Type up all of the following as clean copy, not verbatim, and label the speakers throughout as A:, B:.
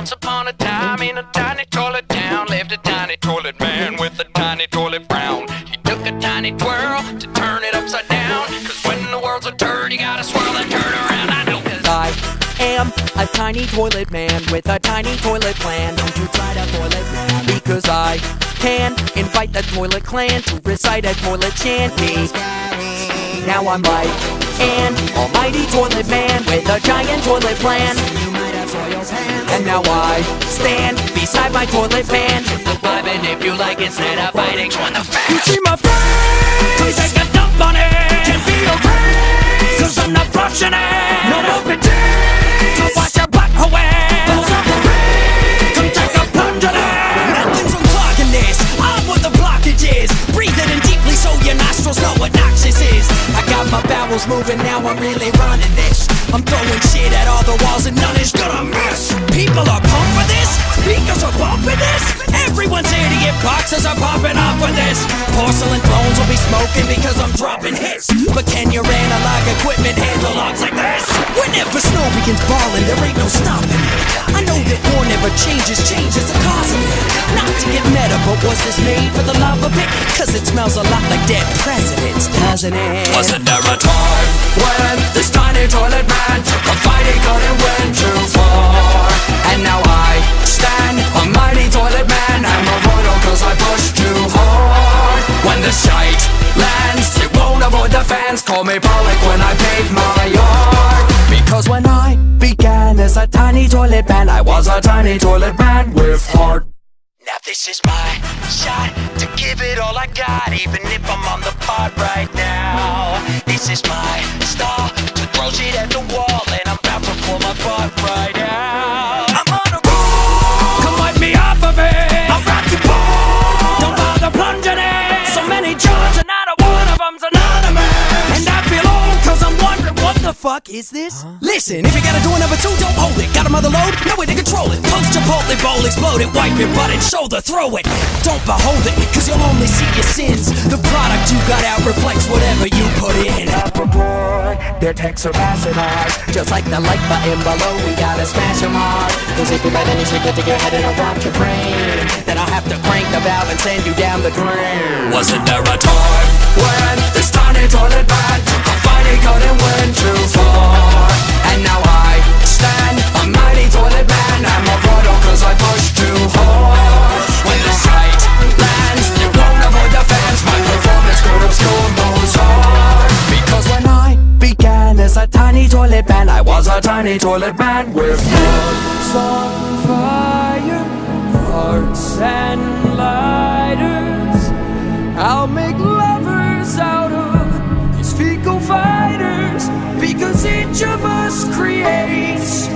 A: Once upon a time in a tiny toilet town lived a tiny toilet man with a tiny toilet frown. He took a tiny twirl to turn it upside down, 'cause when the world's a turd, you gotta swirl that turd around. I know 'cause
B: I am a tiny toilet man with a tiny toilet plan. Don't you try to toilet man, because I can invite the toilet clan to recite a toilet shanty. Now I'm like an almighty toilet man with a giant toilet plan. And now I stand beside my toilet man, vibing if you like instead of fighting. Join the fan. You see my face? Please take a dump on it. Can't be erased, 'cause I'm not brushing it. No more pretend to wash your butt away. Balls on parade, come take a plunge in it. Nothing's unclogging this, I'm what the blockage is. Breathe it in deeply so your nostrils know what noxious is. I got my bowels moving, now I'm really running this. I'm throwing shit at all the walls and none is gonna miss. People are pumped for this, speakers are bumping this. Everyone's idiot boxes are popping off with this. Porcelain thrones will be smoking because I'm dropping hits. But can your analog equipment handle logs like this? Whenever snow begins falling, there ain't no stopping it. I know that war never changes, change is the cause of it. Not to get meta, but was this made for the love of it? 'Cause it smells a lot like dead presidents, doesn't it?
A: Wasn't there a time when this tiny toilet man took a fighting gun and went too far? And now I stand a mighty toilet man. I'm a royal 'cause I pushed too hard. When the shite lands, it won't avoid the fans. Call me Pollock when I pave my yard. Because when I began as a tiny toilet man, I was a tiny toilet man with heart. Now this is my shot to give it all I got, even if I'm on the pod right now. This is my star to throw shit at the wall, and I'm about to pull my butt right out. I'm on a roll, come wipe me off of it. I'll rock you both, don't bother plunging in. So many jobs and not a one of them's anonymous. And I feel old 'cause I'm wondering what the fuck is this? Listen, if you gotta do a number two, don't hold it. Got a mother load? No way to control it. Post Chipotle bowl, explode it, wipe your butt and shoulder, throw it. Don't behold it, 'cause you'll only see your sins. The product you got out reflects whatever you put in. Boy, their texts are passing ours. Just like the like button below, we gotta smash them hard. 'Cause if you let any secret to your head, it'll rot your brain. Then I'll have to crank the valve and send you down the drain. Wasn't there a time when this tiny toilet man took a fighting gun and went too far? And now I stand a mighty toilet man. I'm a royal 'cause I pushed too hard. When the sight lands, it won't avoid the fans. My performance could obscure Mozart. Because when I began as a tiny toilet man, I was a tiny toilet man with hearts on fire, hearts and lighters. I'll make lovers out of these fecal fighters, because each of us creates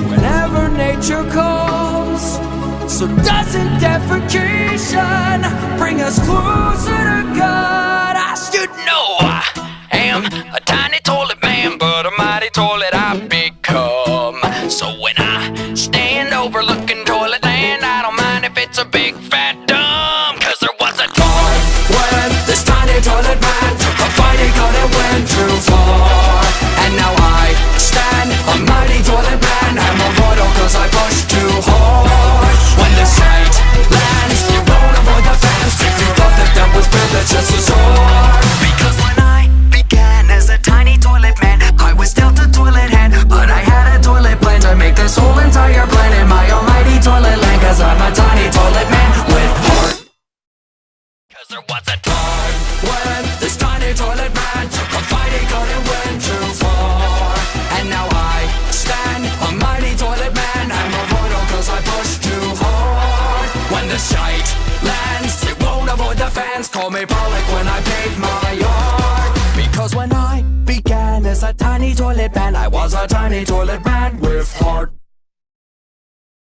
A: whenever nature calls. So doesn't defecation bring us closer to God? I should know I am a tiny toilet man, but a mighty toilet I've become. So when I stand overlooking toilet land, I don't mind if it's a big fat dumb. 'Cause there was a time when this tiny toilet man took a fighting gun and went too far. And now I stand a mighty toilet man. I'm a royal 'cause I pushed too hard. When the sight lands, you won't avoid the fans. If you thought that that was bad, that's just as hard. Because when I began as a tiny toilet man, I was dealt a toilet hand, but I had a toilet plan to make this whole entire planet my almighty toilet land. 'Cause I'm a tiny toilet man with heart. 'Cause there was a time when this tiny toilet man took a fighting gun and went too far. And now I stand a mighty toilet man. I'm a royal 'cause I pushed too hard. When the shite lands, it won't avoid the fans. Call me Pollock when I pave my yard. Because when I began as a tiny toilet man, I was a tiny toilet man with heart.